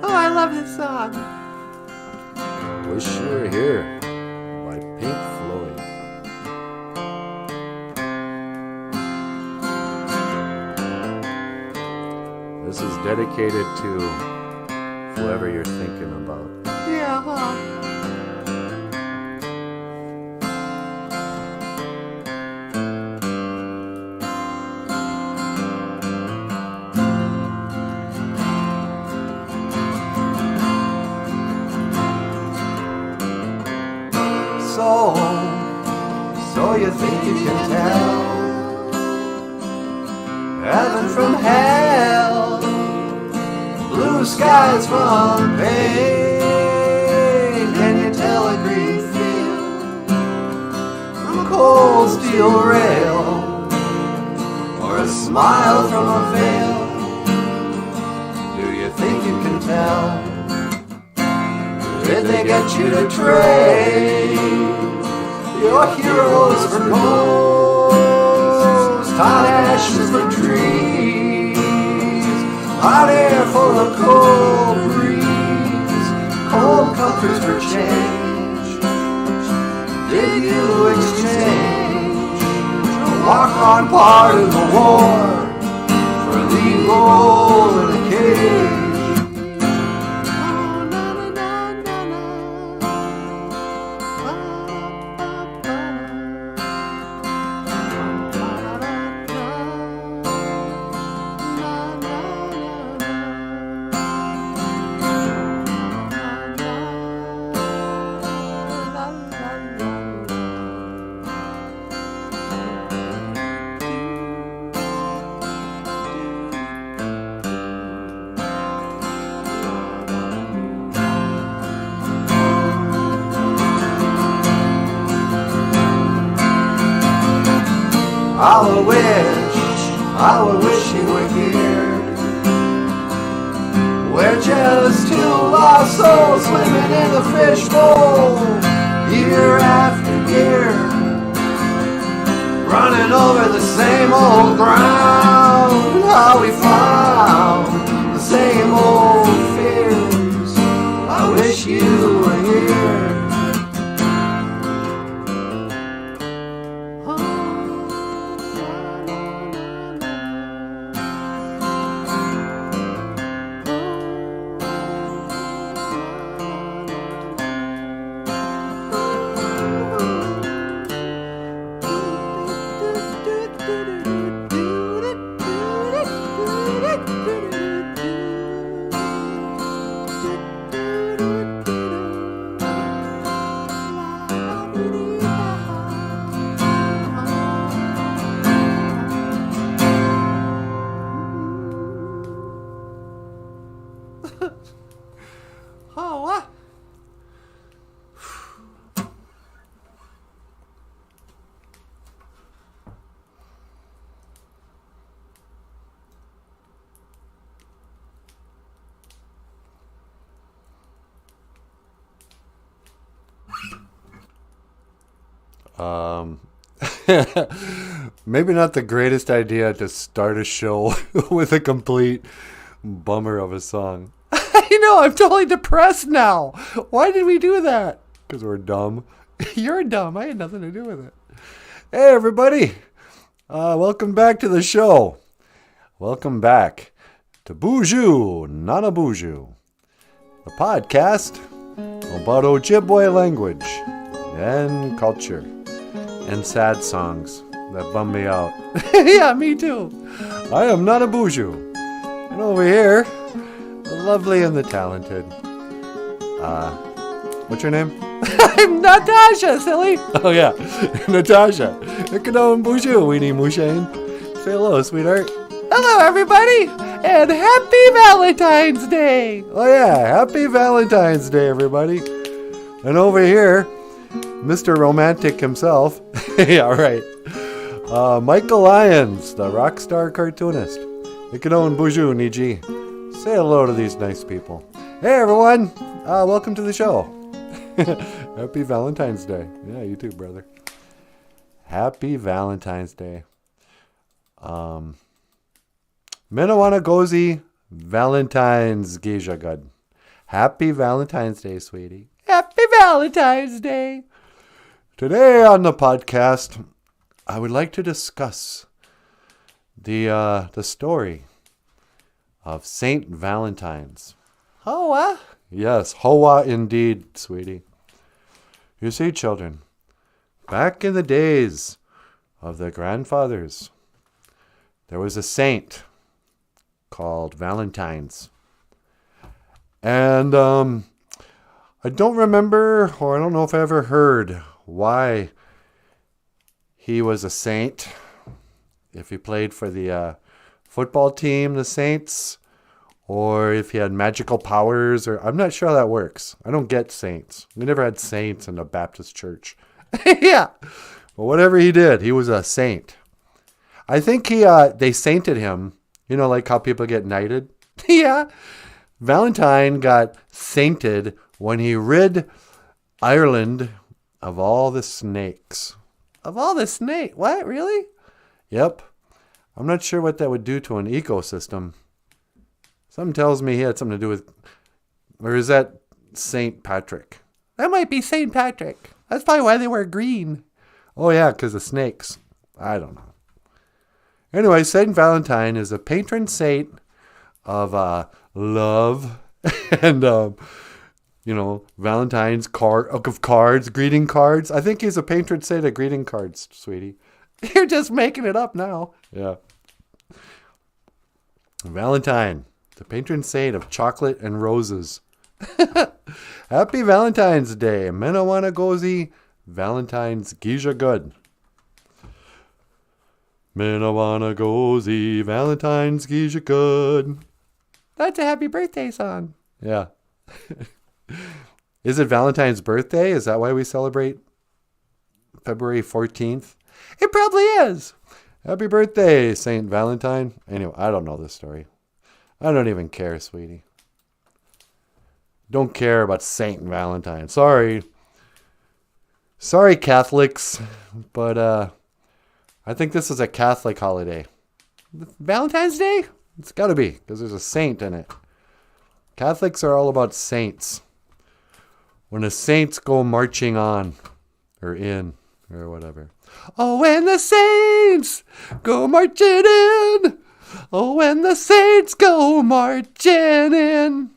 I love this song. Wish You Were Here by Pink Floyd. This is dedicated to whoever you're thinking about. Yeah, huh? So you think you can tell heaven from hell, blue skies from pain? Can you tell a green field from a cold steel rail, or a smile from a veil? Do you think you can tell? Did they get you to trade your heroes for ghosts, hot ashes for trees, hot air for a cold breeze, cold comforts for change? Did you exchange a walk-on part of the war for a lead role in a cage? I wish you were here, we're just two lost souls swimming in the fishbowl, year after year, running over the same old ground. How we found the same old fears. I wish you were here. Oh, what? Maybe not the greatest idea to start a show with a complete bummer of a song. I know, I'm totally depressed now. Why did we do that? Because we're dumb. You're dumb. I had nothing to do with it. Hey, everybody. Welcome back to the show. Welcome back to BOOZHOO NANABOOZHOO, the podcast about Ojibwe language and culture and sad songs that bummed me out. Yeah, me too. I am not a boozhoo. And over here, the lovely and the talented. What's your name? I'm Natasha, silly. Oh yeah, Natasha. Ikadon boozhoo, weenie mooshane. Say hello, sweetheart. Hello, everybody, and happy Valentine's Day. Oh yeah, happy Valentine's Day, everybody. And over here, Mr. Romantic himself. Yeah, right. Michael Lyons, the rock star cartoonist. Ikadon boozhoo, niji. Say hello to these nice people. Hey everyone, welcome to the show. Happy Valentine's Day. Yeah, you too, brother. Happy Valentine's Day. Minawana Gozi Valentine's Geisha Good. Happy Valentine's Day, sweetie. Happy Valentine's Day. Today on the podcast, I would like to discuss the story of Saint Valentine's. Oh, Yes, Hoa indeed, sweetie. You see, children, back in the days of the grandfathers, there was a saint called Valentine's. And I don't remember, or I don't know if I ever heard why he was a saint. If he played for the football team, the Saints, or if he had magical powers, or I'm not sure how that works. I don't get saints. We never had saints in the Baptist church. yeah. But whatever he did, he was a saint. I think they sainted him. You know, like how people get knighted? Yeah. Valentine got sainted when he rid Ireland of all the snakes. Of all the snake. What? Really? Yep. I'm not sure what that would do to an ecosystem. Something tells me he had something to do with... Or is that St. Patrick? That might be St. Patrick. That's probably why they wear green. Oh, yeah, because of snakes. I don't know. Anyway, St. Valentine is a patron saint of love and, Valentine's of cards, greeting cards. I think he's a patron saint of greeting cards, sweetie. You're just making it up now. Yeah. Valentine, the patron saint of chocolate and roses. Happy Valentine's Day. Menawana Gozi, Valentine's Geisha Good. Minawana Gozi, Valentine's Geisha Good. That's a happy birthday song. Yeah. Is it Valentine's birthday? Is that why we celebrate February 14th? It probably is. Happy birthday, Saint Valentine. Anyway, I don't know this story. I don't even care, sweetie. Don't care about Saint Valentine. Sorry. Sorry, Catholics. But, I think this is a Catholic holiday. Valentine's Day? It's got to be, because there's a saint in it. Catholics are all about saints. When the saints go marching on, or in, or whatever. Oh, when the saints go marching in. Oh, when the saints go marching in.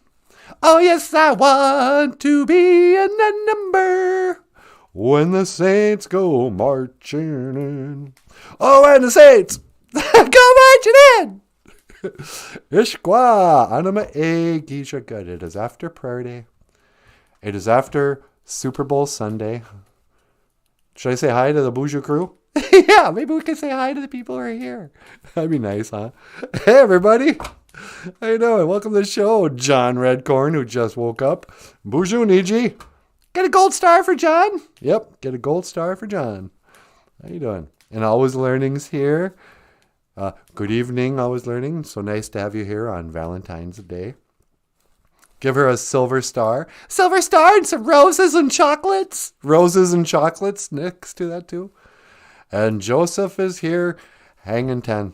Oh, yes, I want to be in the number. When the saints go marching in. Oh, and the saints go marching in. Ishkwa anima e geisha good. It is after prayer day. It is after Super Bowl Sunday. Should I say hi to the BOOZHOO crew? Yeah, maybe we can say hi to the people who are here. That'd be nice, huh? Hey, everybody. How you doing? Welcome to the show, John Redcorn, who just woke up. BOOZHOO Niji. Get a gold star for John. Yep, get a gold star for John. How you doing? And Always Learning's here. Good evening, Always Learning. So nice to have you here on Valentine's Day. Give her a silver star. Silver star and some roses and chocolates. Roses and chocolates next to that too. And Joseph is here hanging 10.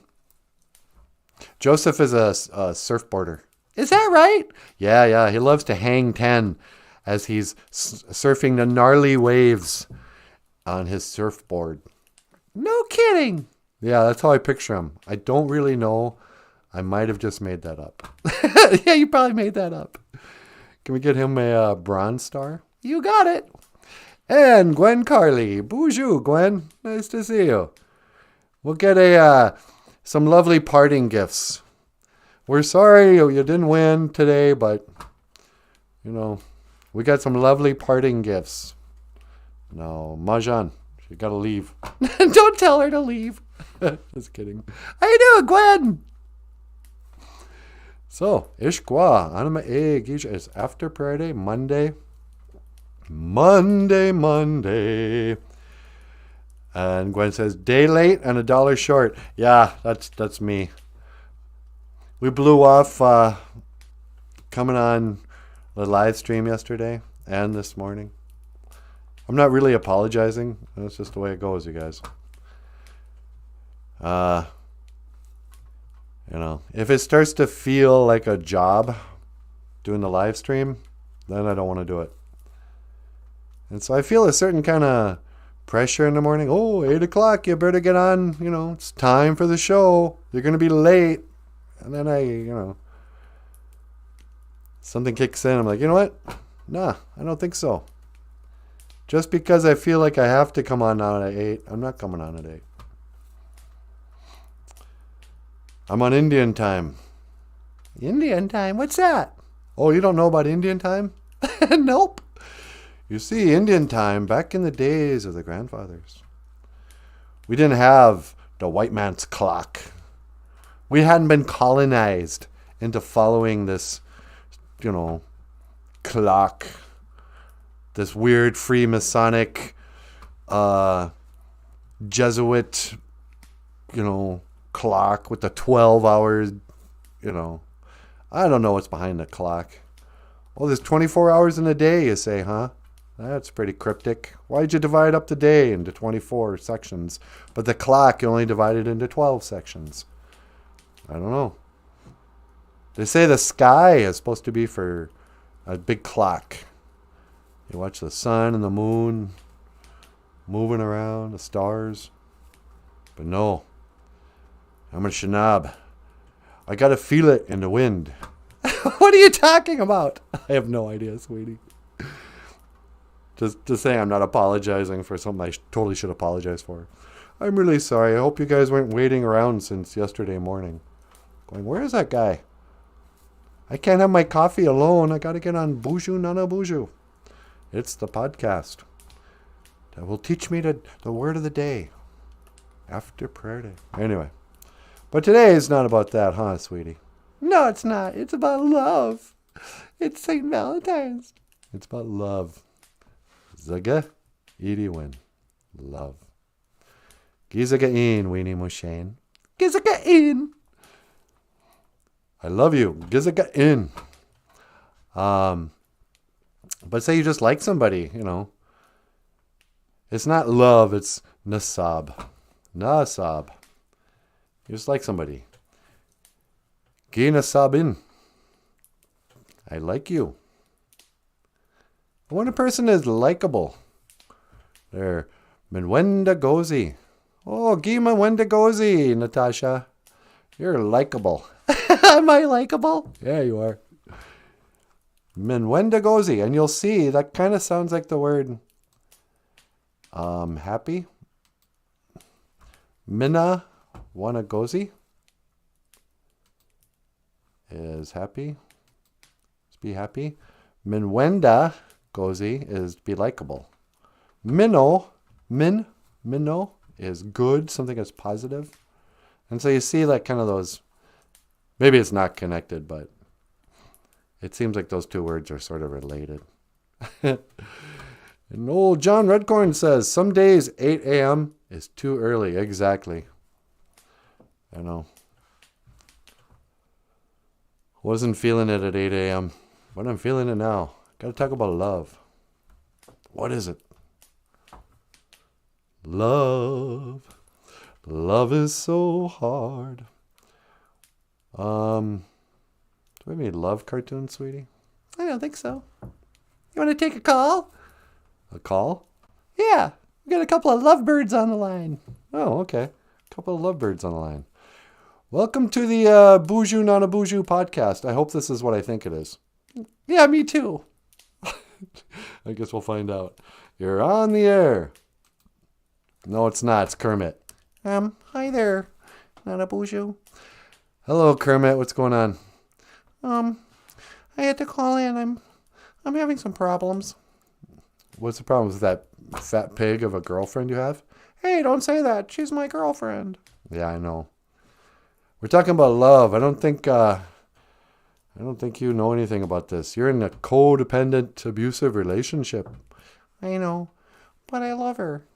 Joseph is a surfboarder. Is that right? Yeah. He loves to hang 10 as he's surfing the gnarly waves on his surfboard. No kidding. Yeah, that's how I picture him. I don't really know. I might have just made that up. Yeah, you probably made that up. Can we get him a bronze star? You got it. And Gwen Carley. BOOZHOO, Gwen. Nice to see you. We'll get some lovely parting gifts. We're sorry you didn't win today, but, we got some lovely parting gifts. No, Majan, you got to leave. Don't tell her to leave. Just kidding. How you doing, Gwen? So, Ishkwa, Anima Gish is after prayer day, Monday. Monday. And Gwen says, day late and $1 short. Yeah, that's me. We blew off coming on the live stream yesterday and this morning. I'm not really apologizing. That's just the way it goes, you guys. If it starts to feel like a job doing the live stream, then I don't want to do it. And so I feel a certain kind of pressure in the morning. Oh, 8 o'clock, you better get on. It's time for the show. You're going to be late. And then something kicks in. I'm like, you know what? Nah, I don't think so. Just because I feel like I have to come on now at 8, I'm not coming on at 8. I'm on Indian time. Indian time? What's that? Oh, you don't know about Indian time? Nope. You see, Indian time, back in the days of the grandfathers, we didn't have the white man's clock. We hadn't been colonized into following this, clock. This weird Freemasonic, Jesuit, clock with the 12 hours, I don't know what's behind the clock. Oh, there's 24 hours in a day, you say, huh? That's pretty cryptic. Why'd you divide up the day into 24 sections, but the clock you only divided into 12 sections? I don't know. They say the sky is supposed to be for a big clock. You watch the sun and the moon moving around, the stars. But no. I'm a Shanab. I gotta feel it in the wind. What are you talking about? I have no idea, sweetie. Just to say I'm not apologizing for something I totally should apologize for. I'm really sorry. I hope you guys weren't waiting around since yesterday morning. Going, where is that guy? I can't have my coffee alone. I gotta get on BOOZHOO NANABOOZHOO. It's the podcast that will teach me the word of the day after prayer day. Anyway. But today is not about that, huh, sweetie? No, it's not. It's about love. It's St. Valentine's. It's about love. Zaga, Idiwin. Love. Gizagain, Weenie Mushane. Gizagain. I love you. Gizagain. But say you just like somebody, It's not love, it's nasab. Nasab. You just like somebody. Gina Sabin. I like you. When a person is likable, they're Menwenda Gozi. Oh, Gima Wenda Gozi, Natasha. You're likable. Am I likable? Yeah, you are. Menwenda Gozi. And you'll see that kind of sounds like the word happy. Minna Wanagozi is happy. Let's be happy. Minwenda Gozi is be likable. Minno is good, something that's positive. And so you see like kind of those, maybe it's not connected, but it seems like those two words are sort of related. And old John Redcorn says, some days 8 a.m. is too early. Exactly. I know. Wasn't feeling it at 8 a.m., but I'm feeling it now. Got to talk about love. What is it? Love. Love is so hard. Do we have any love cartoons, sweetie? I don't think so. You want to take a call? A call? Yeah. We got a couple of lovebirds on the line. Oh, okay. A couple of lovebirds on the line. Welcome to the BOOZHOO NANABOOZHOO podcast. I hope this is what I think it is. Yeah, me too. I guess we'll find out. You're on the air. No, it's not. It's Kermit. Hi there, NanaBOOZHOO. Hello, Kermit. What's going on? I had to call in. I'm having some problems. What's the problem with that fat pig of a girlfriend you have? Hey, don't say that. She's my girlfriend. Yeah, I know. We're talking about love. I don't think you know anything about this. You're in a codependent, abusive relationship. I know, but I love her.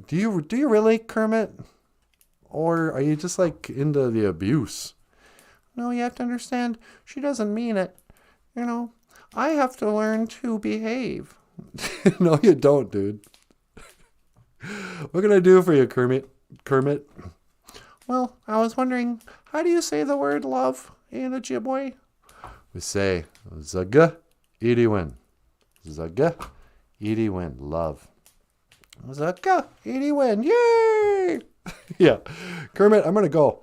Do you really, Kermit? Or are you just like into the abuse? No, you have to understand, she doesn't mean it. You know, I have to learn to behave. No, you don't, dude. What can I do for you, Kermit? Well, I was wondering, how do you say the word love in Ojibwe? We say, Zaga, Idiwin. Zaga, Idiwin. Love. Zaga, Idiwin. Yay! Yeah. Kermit, I'm going to go.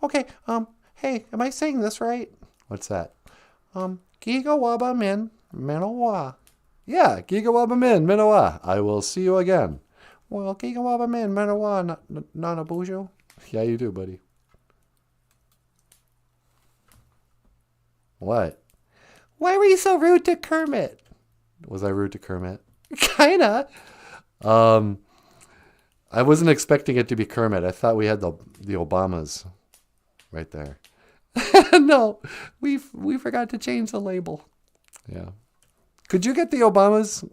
Okay, hey, am I saying this right? What's that? Giga Waba Min, Manawa. Yeah, Gigawaba Min, Minowa. I will see you again. Well, Giga Waba Min, Manawa, NanaBOOZHOO. Yeah, you do, buddy. What? Why were you so rude to Kermit? Was I rude to Kermit? Kinda. I wasn't expecting it to be Kermit. I thought we had the Obamas right there. No, we forgot to change the label. Yeah. Could you get the Obamas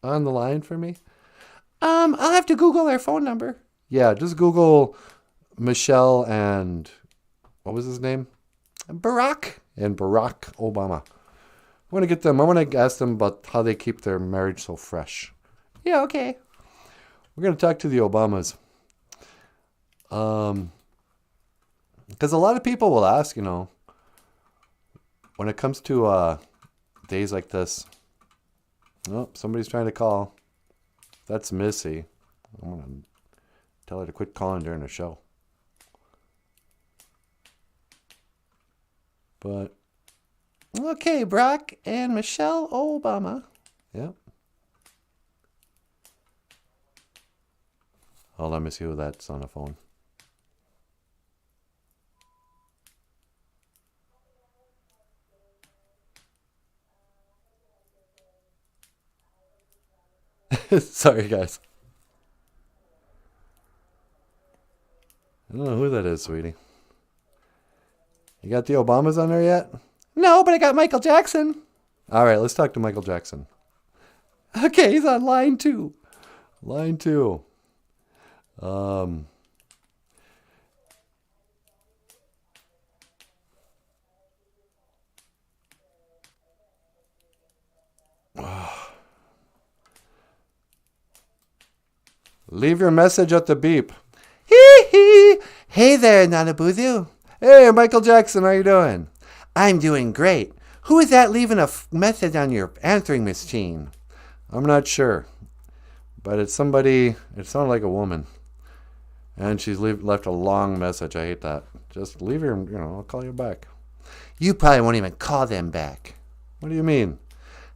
on the line for me? I'll have to Google their phone number. Yeah, just Google Michelle and what was his name? Barack. And Barack Obama. I want to get them. I want to ask them about how they keep their marriage so fresh. Yeah, okay. We're going to talk to the Obamas. Because a lot of people will ask, you know, when it comes to days like this. Oh, somebody's trying to call. That's Missy. I'm going to tell her to quit calling during the show. But, Okay, Barack and Michelle Obama. yeah. Oh, let me see who that's on the phone. Sorry, guys. I don't know who that is, sweetie. You got the Obamas on there yet? No, but I got Michael Jackson. All right, let's talk to Michael Jackson. Okay, he's on line 2. Line 2. Leave your message at the beep. Hee hee. Hey there, NanaBOOZHOO. Hey, Michael Jackson, how you doing? I'm doing great. Who is that leaving a message on your answering machine? I'm not sure, but it's somebody. It sounded like a woman, and she's left a long message. I hate that. Just leave her. I'll call you back. You probably won't even call them back. What do you mean?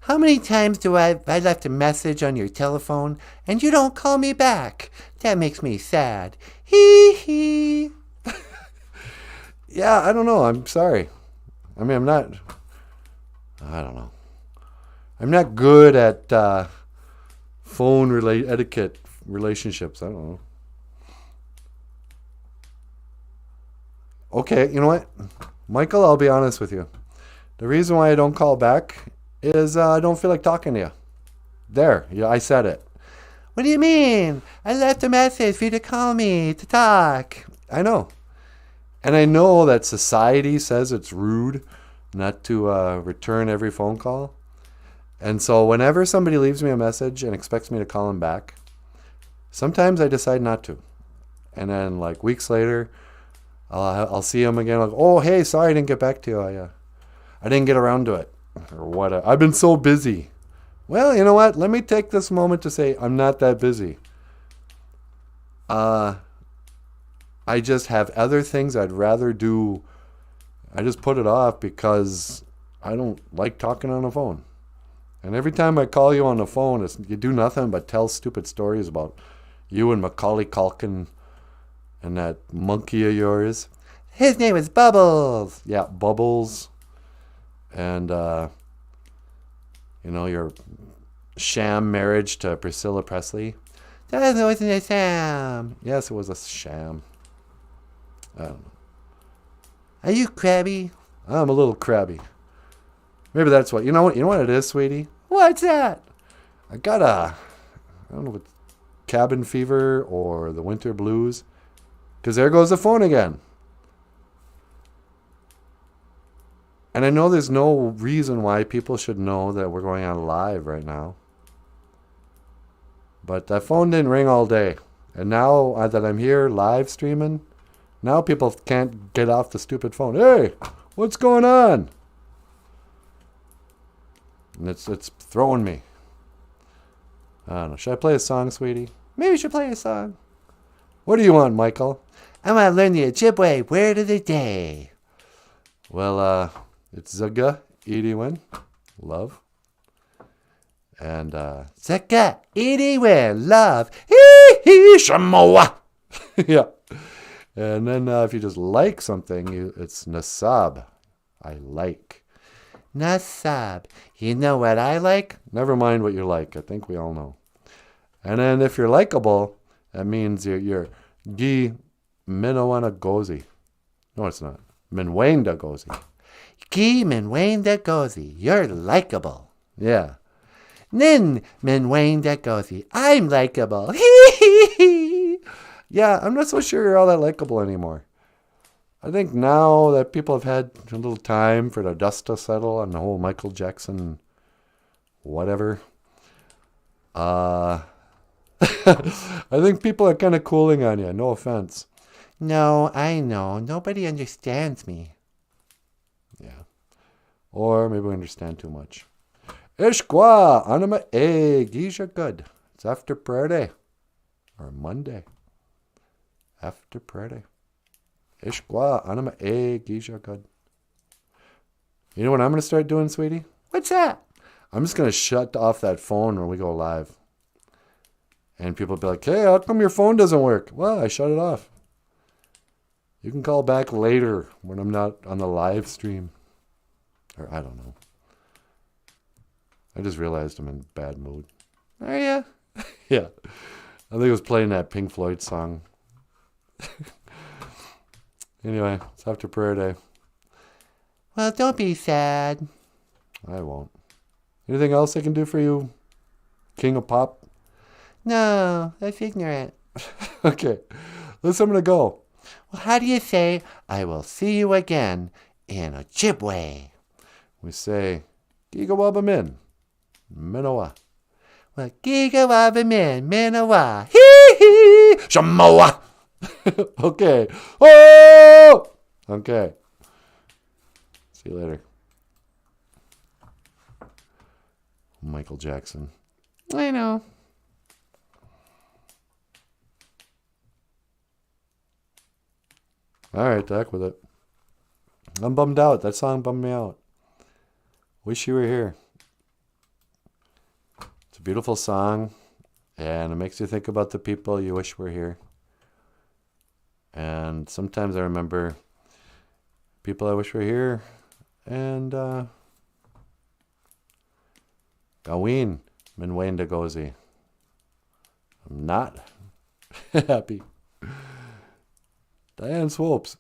How many times do I left a message on your telephone and you don't call me back? That makes me sad. Hee hee. Yeah, I don't know. I'm sorry. I mean, I don't know. I'm not good at phone etiquette relationships. I don't know. Okay, you know what? Michael, I'll be honest with you. The reason why I don't call back is I don't feel like talking to you. There, yeah, I said it. What do you mean? I left a message for you to call me to talk. I know. And I know that society says it's rude not to return every phone call. And so whenever somebody leaves me a message and expects me to call them back, sometimes I decide not to. And then like weeks later, I'll see them again. Like, oh, hey, sorry I didn't get back to you. I didn't get around to it. Or what? I've been so busy. Well, you know what? Let me take this moment to say I'm not that busy. I just have other things I'd rather do. I just put it off because I don't like talking on the phone. And every time I call you on the phone, you do nothing but tell stupid stories about you and Macaulay Culkin And that monkey of yours, his name is Bubbles. Yeah, Bubbles. And, your sham marriage to Priscilla Presley. That wasn't a sham. Yes, it was a sham. I don't know. Are you crabby? I'm a little crabby. Maybe that's what. You know what it is, sweetie? What's that? I don't know if it's cabin fever or the winter blues. Because there goes the phone again. And I know there's no reason why people should know that we're going on live right now. But that phone didn't ring all day. And now that I'm here live streaming, now people can't get off the stupid phone. Hey, what's going on? And it's throwing me. I don't know. Should I play a song, sweetie? Maybe we should play a song. What do you want, Michael? I want to learn the Ojibwe word of the day. Well, it's Zaga Idiwin. Love. And Zaga Idiwin. Love. Hee hee shamoa. Yeah. And then if you just like something, it's Nasab. I like. Nasab. You know what I like? Never mind what you like. I think we all know. And then if you're likable, that means you're Gi Minowana Gozi. No, it's not. Minwanda Gozi. Gi Minwanda Gozi. You're likable. Yeah. Nin Minwanda Gozi. I'm likable. Yeah, I'm not so sure you're all that likable anymore. I think now that people have had a little time for the dust to settle on the whole Michael Jackson whatever, I think people are kind of cooling on you. No offense. No, I know. Nobody understands me. Yeah. Or maybe we understand too much. Ishkwa, anima gisha good. It's after prayer day. Or Monday. After prayer day. Ishkwa, anima gisha good. You know what I'm going to start doing, sweetie? What's that? I'm just going to shut off that phone when we go live. And people will be like, hey, how come your phone doesn't work? Well, I shut it off. You can call back later when I'm not on the live stream. Or I don't know. I just realized I'm in bad mood. Are you? Yeah. I think I was playing that Pink Floyd song. Anyway, it's after prayer day. Well, don't be sad. I won't. Anything else I can do for you, King of Pop? No, that's ignorant. Okay, listen, I'm going to go. Well, how do you say, I will see you again in Ojibwe? We say, Gigawabamin, Minowa. Well, Gigawabamin, Minowa. Hee hee, Shamoa. Okay. Oh! Okay. See you later. Michael Jackson. I know. All right, the heck with it. I'm bummed out. That song bummed me out. Wish you were here. It's a beautiful song, and it makes you think about the people you wish were here. And sometimes I remember people I wish were here, and Gaween Minwayne Dagozi. I'm not happy. Diane Swopes.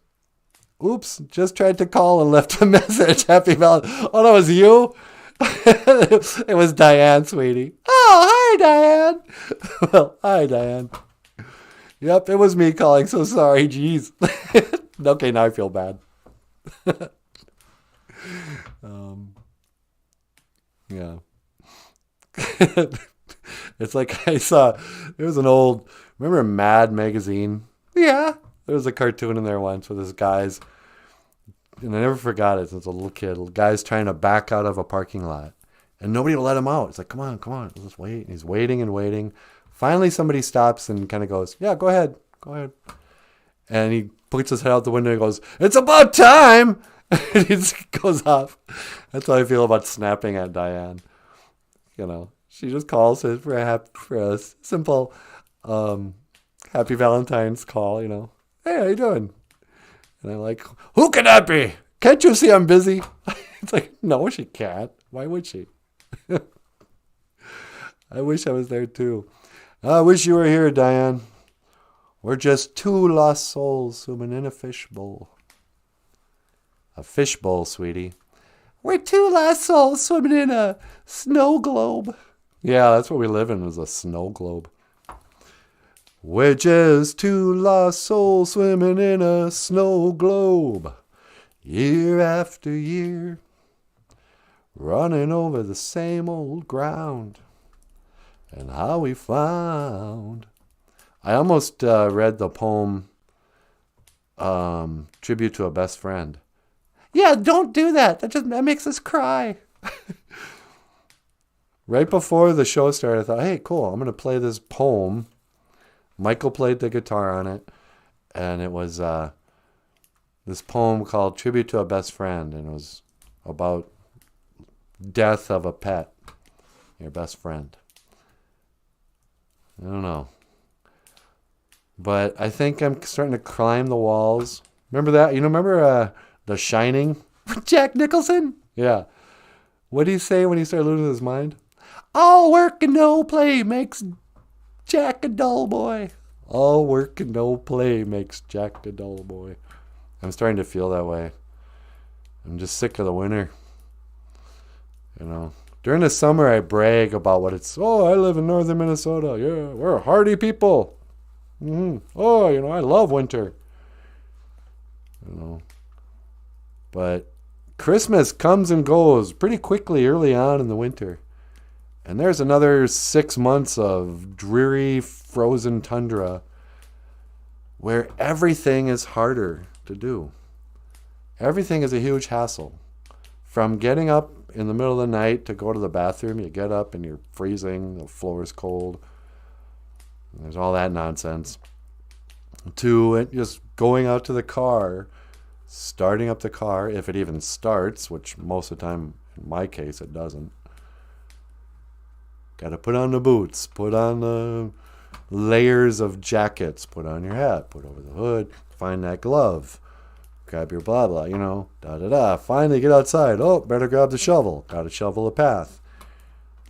Oops, just tried to call and left a message. Happy Valentine. Oh, that was you? It was Diane, sweetie. Oh, hi, Diane. Well, hi, Diane. Yep, it was me calling, so sorry. Jeez. Okay, now I feel bad. Yeah. It's like I saw, there was an old, remember Mad magazine? Yeah. There was a cartoon in there once with this guy's, and I never forgot it since a little kid. The guy's trying to back out of a parking lot, and nobody will let him out. It's like, come on, let's just wait. And he's waiting and waiting. Finally, somebody stops and kind of goes, yeah, go ahead. And he puts his head out the window and goes, it's about time! And he just goes off. That's how I feel about snapping at Diane. You know, she just calls it for a simple Happy Valentine's call, you know. Hey, how you doing? And I'm like, who can that be? Can't you see I'm busy? It's like, no, she can't. Why would she? I wish I was there too. I wish you were here, Diane. We're just two lost souls swimming in a fishbowl. A fishbowl, sweetie. We're two lost souls swimming in a snow globe. Yeah, that's what we live in, is a snow globe. We're just two lost souls swimming in a snow globe. Year after year, running over the same old ground. And how we found. I almost read the poem Tribute to a Best Friend. Yeah, don't do that. That makes us cry. Right before the show started, I thought, hey, cool, I'm going to play this poem. Michael played the guitar on it. And it was this poem called Tribute to a Best Friend. And it was about death of a pet, your best friend. I don't know. But I think I'm starting to climb the walls. Remember that? Remember The Shining? Jack Nicholson? Yeah. What did he say when he started losing his mind? All work and no play makes Jack a dull boy. All work and no play makes Jack a dull boy. I'm starting to feel that way. I'm just sick of the winter. During the summer, I brag about what it's. Oh, I live in northern Minnesota. Yeah, we're a hardy people. Oh, I love winter. But Christmas comes and goes pretty quickly early on in the winter. And there's another 6 months of dreary, frozen tundra where everything is harder to do. Everything is a huge hassle. From getting up in the middle of the night to go to the bathroom, you get up and you're freezing, the floor is cold. There's all that nonsense. To it just going out to the car, starting up the car, if it even starts, which most of the time, in my case, it doesn't. Got to put on the boots, put on the layers of jackets, put on your hat, put over the hood, find that glove, grab your blah blah, da-da-da. Finally get outside. Oh, better grab the shovel. Got to shovel the path.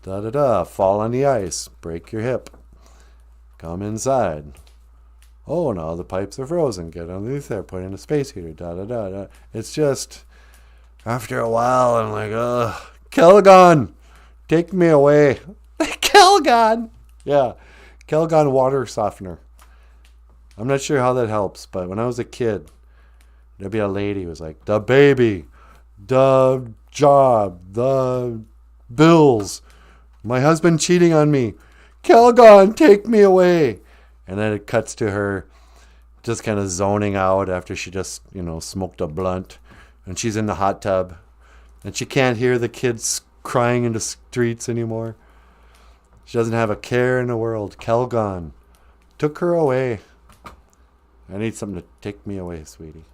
Da-da-da. Fall on the ice. Break your hip. Come inside. Oh, now the pipes are frozen. Get underneath there. Put in a space heater. Da-da-da. It's just, after a while, I'm like, Calgon, take me away. Calgon. Yeah. Calgon water softener. I'm not sure how that helps, but when I was a kid, there'd be a lady who was like, the baby, the job, the bills, my husband cheating on me. Calgon, take me away. And then it cuts to her just kind of zoning out after she just, smoked a blunt. And she's in the hot tub. And she can't hear the kids crying in the streets anymore. She doesn't have a care in the world. Calgon took her away. I need something to take me away, sweetie.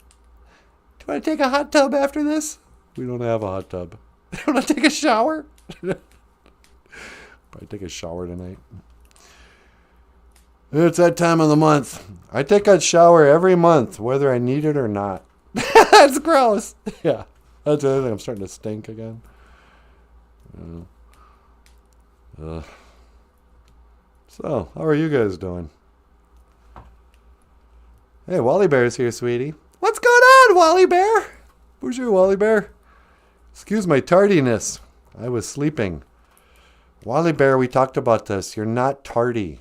Do you want to take a hot tub after this? We don't have a hot tub. You want to take a shower? Probably take a shower tonight. It's that time of the month. I take a shower every month, whether I need it or not. That's gross. Yeah. That's the other thing. I'm starting to stink again. So, how are you guys doing? Hey, Wally Bear's here, sweetie. What's going on, Wally Bear? Bonjour, Wally Bear. Excuse my tardiness. I was sleeping. Wally Bear, we talked about this. You're not tardy.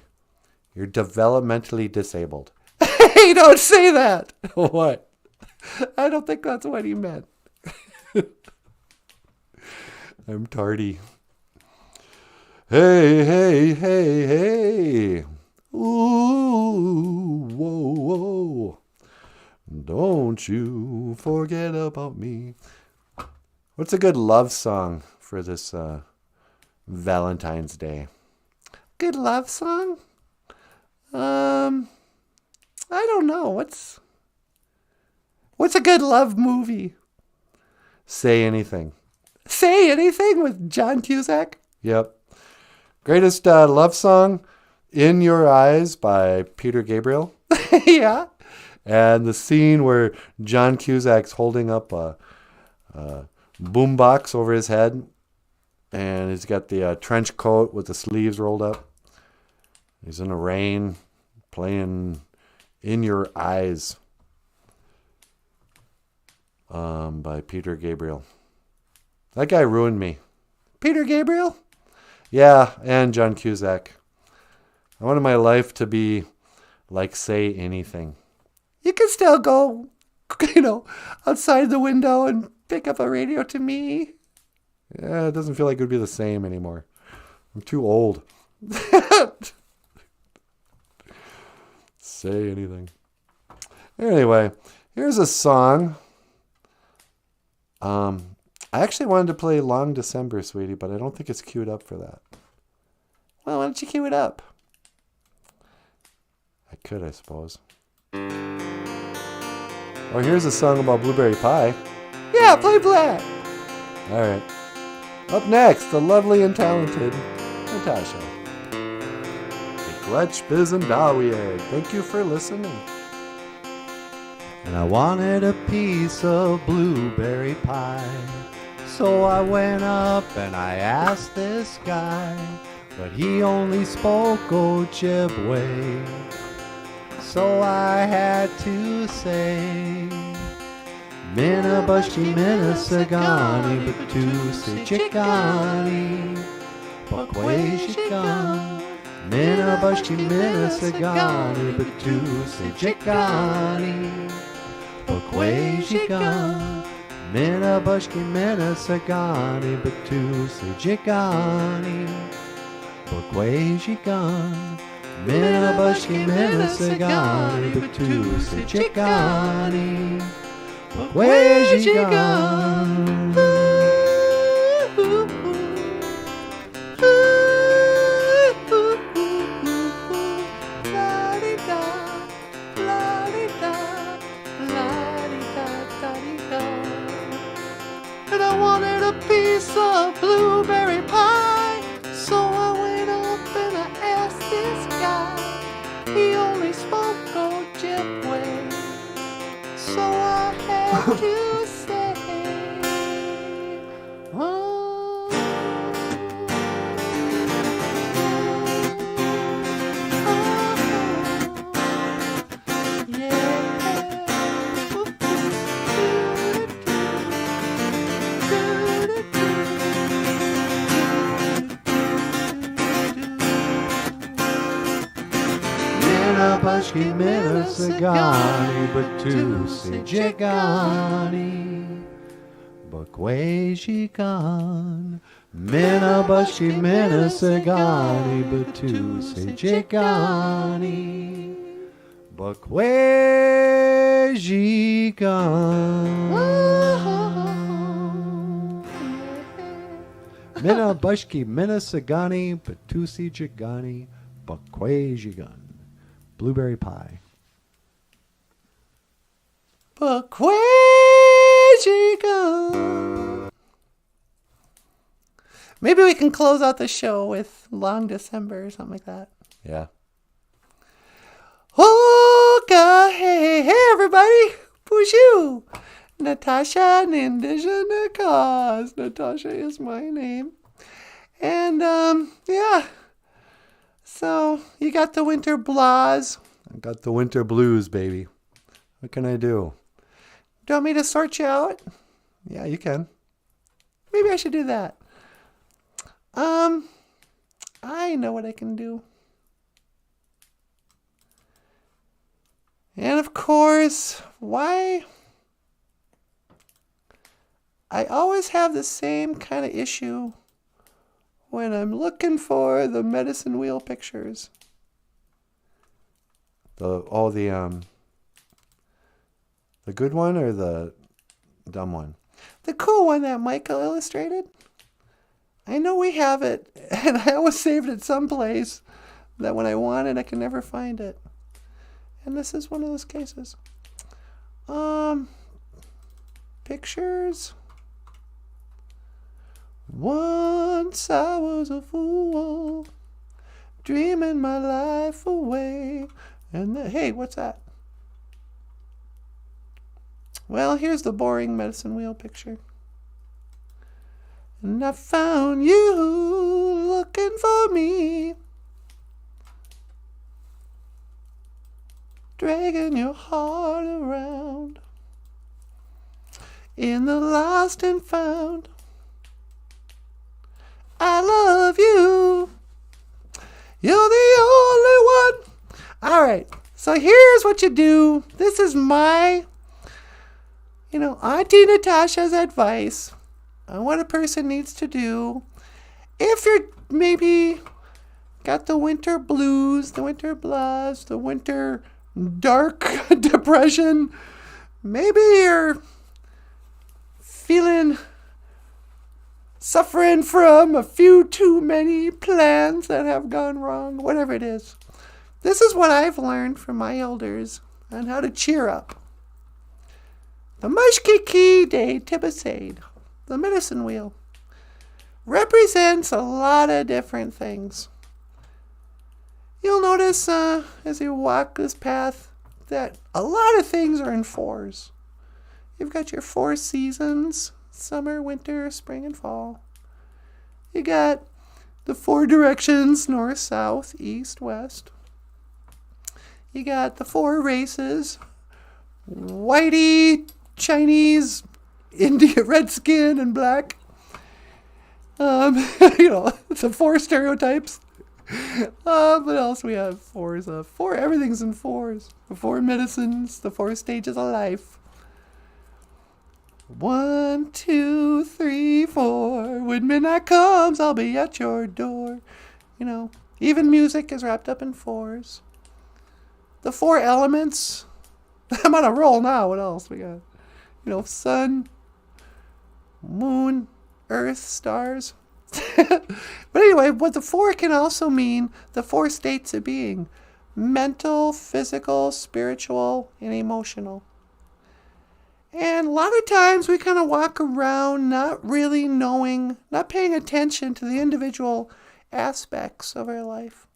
You're developmentally disabled. Hey, don't say that. What? I don't think that's what he meant. I'm tardy. Hey, hey, hey, hey. Ooh, whoa, whoa. Don't you forget about me. What's a good love song for this Valentine's Day? Good love song? I don't know. What's a good love movie? Say Anything. Say Anything with John Cusack? Yep. Greatest love song, In Your Eyes by Peter Gabriel. Yeah. And the scene where John Cusack's holding up a boombox over his head, and he's got the trench coat with the sleeves rolled up. He's in the rain playing In Your Eyes by Peter Gabriel. That guy ruined me. Peter Gabriel? Yeah, and John Cusack. I wanted my life to be like Say Anything. You can still go, outside the window and pick up a radio to me. Yeah, it doesn't feel like it would be the same anymore. I'm too old. Say Anything. Anyway, here's a song. I actually wanted to play Long December, sweetie, but I don't think it's queued up for that. Well, why don't you cue it up? I could, I suppose. Oh, here's a song about blueberry pie. Yeah, play that. All right. Up next, the lovely and talented Natasha. Gletch Biz and Dawieg. Thank you for listening. And I wanted a piece of blueberry pie. So I went up and I asked this guy, but he only spoke Ojibwe. So I had to say, Minabushki Minasagani, Batusi Chikani, Bakwayshikan. Minabushki Minasagani, Batusi Chikani, Bakwayshikan. Minabushki Minasagani, Batusi Chikani, Bakwayshikan. Minabushki Minasagani, Batusi Chikani, Bakwayshikan. And I wanted a piece of blueberry pie, so I went up and I asked this guy. He only spoke Ojibwe, so I had to say, oh, yeah. Minabushki Minasagani, Batusi Chikani, Bakwayshikan. Minabushki Minasagani, Batusi Chikani, Bakwayshikan. Minabushki Minasagani, Batusi Chikani, Bakwayshikan. Blueberry pie. Bakwayshikan. Maybe we can close out the show with Long December or something like that. Yeah. Oh, God. Hey, everybody. BOOZHOO. Natasha Nindigenous Cause. Natasha is my name. And, yeah. So, you got the winter blahs. I got the winter blues, baby. What can I do? Do you want me to sort you out? Yeah, you can. Maybe I should do that. I know what I can do. And of course, why? I always have the same kind of issue when I'm looking for the medicine wheel pictures. The good one or the dumb one? The cool one that Michael illustrated. I know we have it, and I always saved it someplace that when I want it, I can never find it. And this is one of those cases. Pictures. Once I was a fool, dreaming my life away. And hey, what's that? Well, here's the boring medicine wheel picture. And I found you looking for me, dragging your heart around in the lost and found. I love you. You're the only one. All right. So here's what you do. This is my, Auntie Natasha's advice on what a person needs to do. If you're maybe got the winter blues, the winter blahs, the winter dark depression, maybe you're suffering from a few too many plans that have gone wrong, whatever it is. This is what I've learned from my elders on how to cheer up. The Mushkiki de Tibasade, the medicine wheel, represents a lot of different things. You'll notice as you walk this path that a lot of things are in fours. You've got your 4 seasons: summer, winter, spring, and fall. You got the 4 directions: north, south, east, west. You got the 4 races: whitey, Chinese, Indian, red skin, and black. The 4 stereotypes. What else we have? 4s. 4. Everything's in 4s. The 4 medicines. The 4 stages of life. 1, 2, 3, 4. When midnight comes, I'll be at your door. Even music is wrapped up in 4s. The 4 elements. I'm on a roll now. What else we got? Sun, moon, earth, stars. But anyway, what the 4 can also mean, the 4 states of being: mental, physical, spiritual, and emotional. And a lot of times we kind of walk around not really knowing, not paying attention to the individual aspects of our life.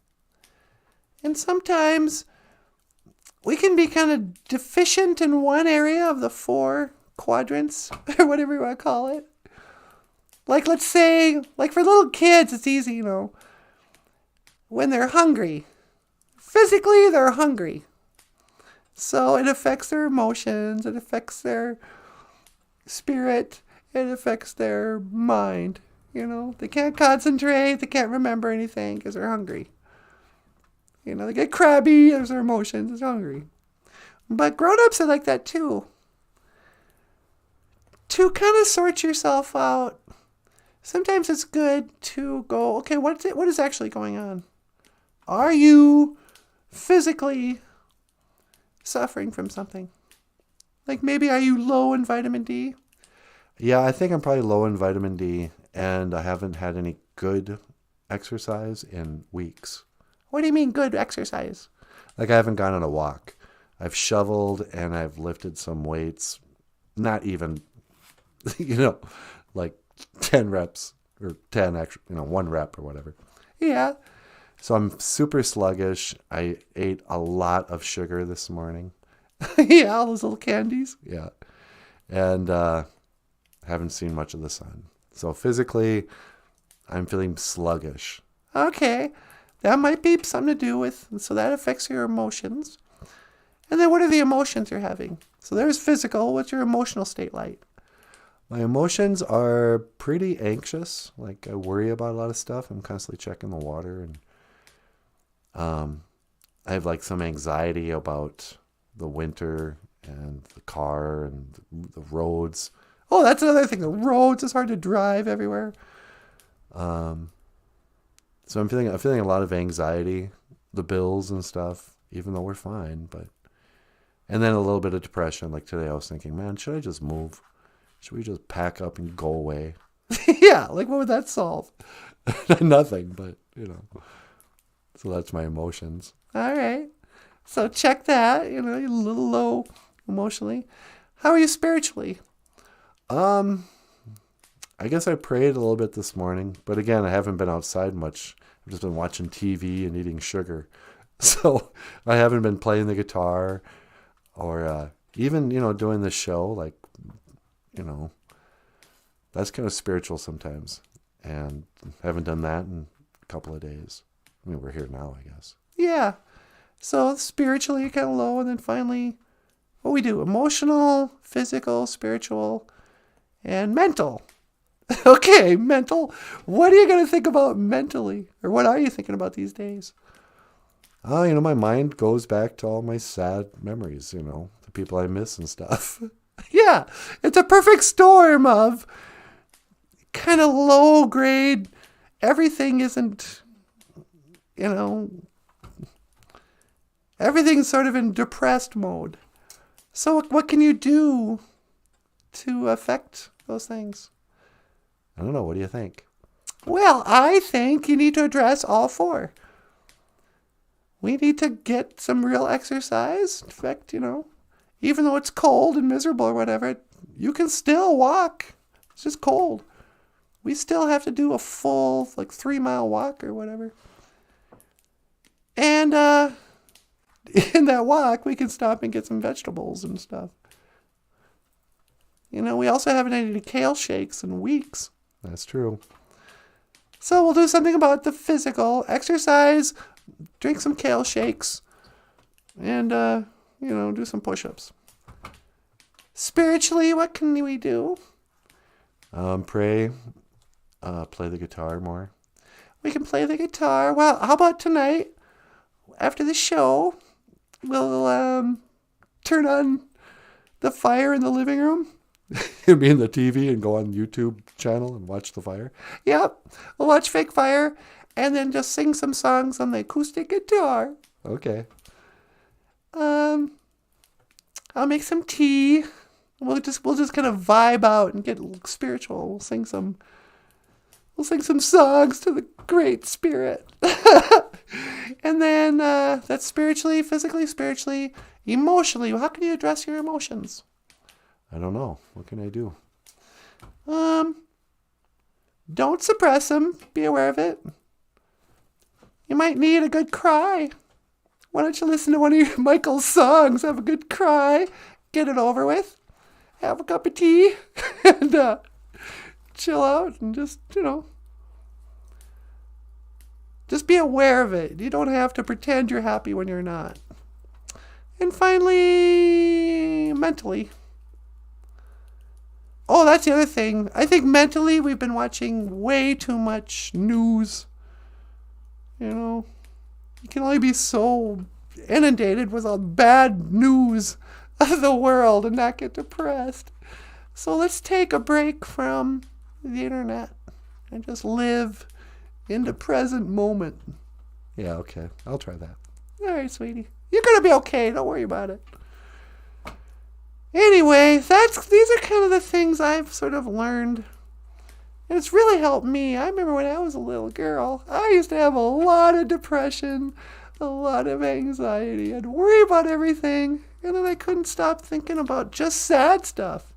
And sometimes we can be kind of deficient in one area of the 4 quadrants, or whatever you want to call it. Like, let's say, for little kids, it's easy, when they're hungry. Physically, they're hungry. So it affects their emotions, it affects their spirit, it affects their mind. They can't concentrate, they can't remember anything because they're hungry. They get crabby, there's their emotions, they're hungry. But grown-ups are like that too. To kind of sort yourself out, sometimes it's good to go, okay, what is actually going on? Are you physically suffering from something? Like maybe are you low in vitamin D? Yeah, I think I'm probably low in vitamin D, and I haven't had any good exercise in weeks. What do you mean good exercise? Like I haven't gone on a walk. I've shoveled and I've lifted some weights, not even, like 10 reps or 10 extra, 1 rep or whatever. Yeah. So I'm super sluggish. I ate a lot of sugar this morning. Yeah, all those little candies. Yeah. And haven't seen much of the sun. So physically, I'm feeling sluggish. Okay. That might be something to do with, so that affects your emotions. And then what are the emotions you're having? So there's physical. What's your emotional state like? My emotions are pretty anxious. Like I worry about a lot of stuff. I'm constantly checking the water, and I have like some anxiety about the winter and the car and the roads. Oh, that's another thing. The roads, it's hard to drive everywhere. So I'm feeling a lot of anxiety, the bills and stuff, even though we're fine, and then a little bit of depression. Like today I was thinking, man, should I just move? Should we just pack up and go away? Yeah, like what would that solve? Nothing, but so that's my emotions. All right. So check that, you're a little low emotionally. How are you spiritually? I guess I prayed a little bit this morning, but again, I haven't been outside much. I've just been watching TV and eating sugar. So I haven't been playing the guitar or even, doing this show, like, that's kind of spiritual sometimes. And haven't done that in a couple of days. I mean, we're here now, I guess. Yeah. So spiritually kind of low, and then finally, what we do? Emotional, physical, spiritual, and mental. Okay, mental. What are you going to think about mentally? Or what are you thinking about these days? Oh, my mind goes back to all my sad memories, the people I miss and stuff. Yeah, it's a perfect storm of kind of low grade. Everything isn't, everything's sort of in depressed mode. So what can you do to affect those things? I don't know. What do you think? Well, I think you need to address all four. We need to get some real exercise. In fact, even though it's cold and miserable or whatever, you can still walk. It's just cold. We still have to do a full 3-mile walk or whatever. And in that walk, we can stop and get some vegetables and stuff. We also haven't had any kale shakes in weeks. That's true. So we'll do something about the physical exercise, drink some kale shakes, and, do some push-ups. Spiritually, what can we do? Pray, play the guitar more. We can play the guitar. Well, how about tonight, after the show, we'll turn on the fire in the living room. You mean the TV and go on YouTube channel and watch the fire? Yep. We'll watch Fake Fire and then just sing some songs on the acoustic guitar. Okay. I'll make some tea. We'll just kind of vibe out and get spiritual. We'll sing some songs to the Great Spirit. And then that's spiritually, physically, spiritually, emotionally. How can you address your emotions? I don't know. What can I do? Don't suppress them. Be aware of it. You might need a good cry. Why don't you listen to one of Michael's songs? Have a good cry. Get it over with. Have a cup of tea. And chill out and just be aware of it. You don't have to pretend you're happy when you're not. And finally, mentally. Oh, that's the other thing. I think mentally we've been watching way too much news. You can only be so inundated with all bad news of the world and not get depressed. So let's take a break from the internet and just live in the present moment. Yeah, okay. I'll try that. All right, sweetie. You're going to be okay. Don't worry about it. Anyway, these are kind of the things I've sort of learned. And it's really helped me. I remember when I was a little girl, I used to have a lot of depression, a lot of anxiety. I'd worry about everything, and then I couldn't stop thinking about just sad stuff.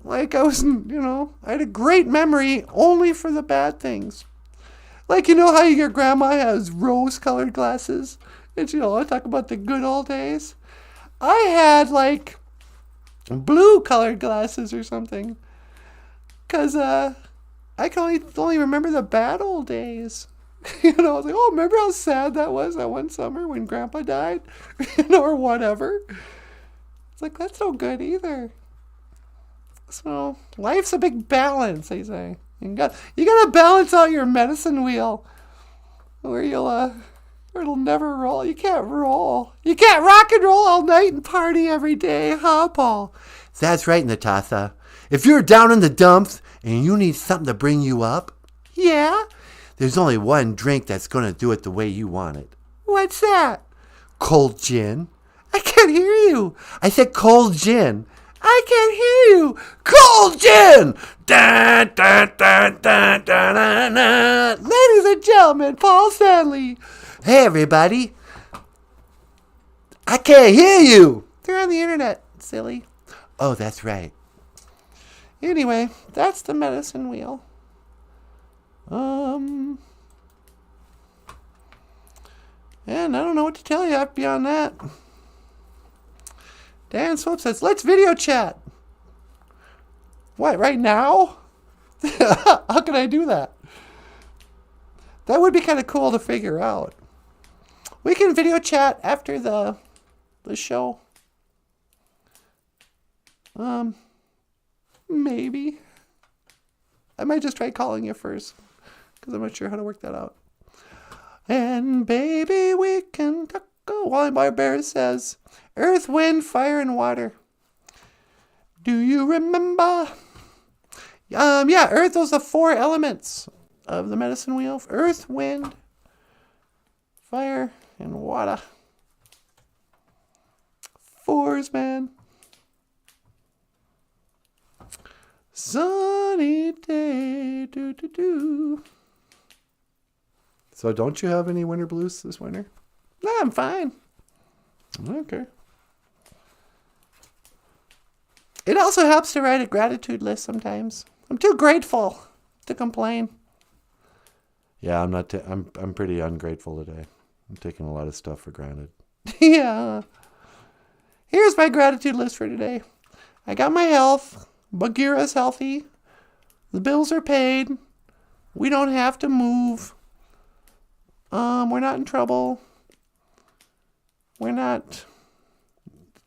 Like I had a great memory only for the bad things. Like, how your grandma has rose-colored glasses? And, I talk about the good old days. I had, blue-colored glasses or something. Because I can only remember the bad old days. I was like, oh, remember how sad that was that one summer when Grandpa died? Or whatever. It's like, that's no good either. So, life's a big balance, they say. You gotta balance out your medicine wheel. Or it'll never roll. You can't roll. You can't rock and roll all night and party every day, huh, Paul? That's right, Natasha. If you're down in the dumps and you need something to bring you up, yeah, there's only one drink that's going to do it the way you want it. What's that? Cold gin. I can't hear you. I said cold gin. I can't hear you. Cold gin! Dun, dun, dun, dun, dun, dun, dun. Ladies and gentlemen, Paul Stanley. Hey, everybody. I can't hear you. They're on the internet, silly. Oh, that's right. Anyway, that's the medicine wheel. And I don't know what to tell you beyond that. Dan Swope says, let's video chat. What, right now? How can I do that? That would be kind of cool to figure out. We can video chat after the show. Maybe. I might just try calling you first, because I'm not sure how to work that out. And baby, we can talk. Wally Bear says, Earth, Wind, Fire, and Water. Do you remember? Yeah, Earth, those are the 4 elements of the medicine wheel. Earth, Wind, Fire, and Water. 4s, man. Sunny day, do do do. So don't you have any winter blues this winter? No, I'm fine. Okay. It also helps to write a gratitude list sometimes. I'm too grateful to complain. Yeah, I'm not. I'm pretty ungrateful today. I'm taking a lot of stuff for granted. Yeah. Here's my gratitude list for today. I got my health. Bagheera's healthy. The bills are paid. We don't have to move. We're not in trouble. We're not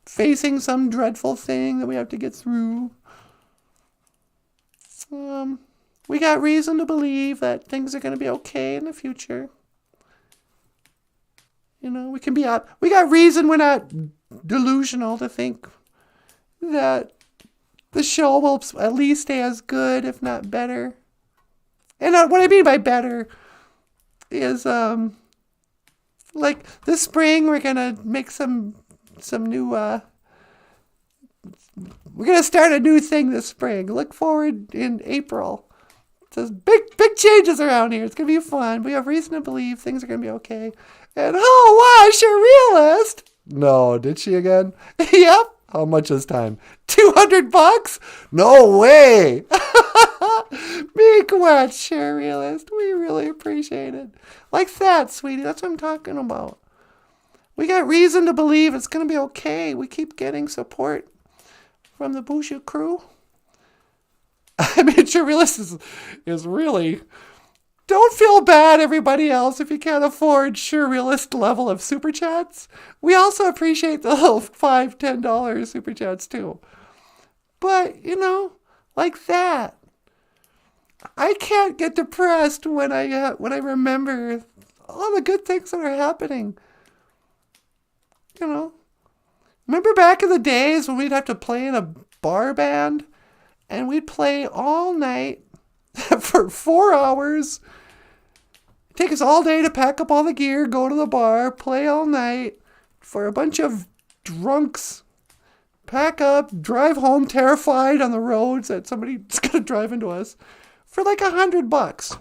facing some dreadful thing that we have to get through. We got reason to believe that things are going to be okay in the future. You know, we got reason, we're not delusional to think that the show will at least stay as good, if not better. And what I mean by better is, like this spring, we're going to make some new, we're going to start a new thing this spring. Look forward in April. There's big changes around here. It's going to be fun. We have reason to believe things are going to be okay. And oh, wow, Surrealist. No, did she again? Yep. How much is time? $200? No way! Big watch, Surrealist. We really appreciate it. Like that, sweetie. That's what I'm talking about. We got reason to believe it's going to be okay. We keep getting support from the BOOZHOO crew. I mean, Surrealist is really... Don't feel bad, everybody else, if you can't afford Surrealist level of super chats. We also appreciate the little $5, $10 super chats too. But, you know, like that. I can't get depressed when I remember all the good things that are happening. You know, remember back in the days when we'd have to play in a bar band and we'd play all night for 4 hours. Take us all day to pack up all the gear, go to the bar, play all night for a bunch of drunks. Pack up, drive home terrified on the roads that somebody's going to drive into us for like $100.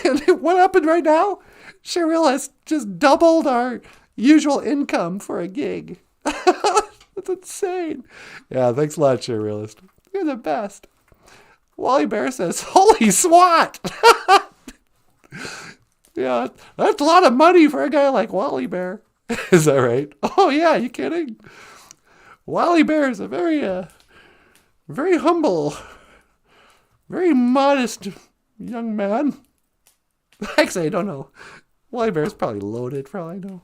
And what happened right now? Surrealist just doubled our usual income for a gig. That's insane. Yeah, thanks a lot, Surrealist. You're the best. Wally Bear says, holy swat! Yeah, that's a lot of money for a guy like Wally Bear. Is that right? Oh, yeah, you kidding? Wally Bear is a very humble, very modest young man. Actually, I don't know. Wally Bear is probably loaded, for all I know.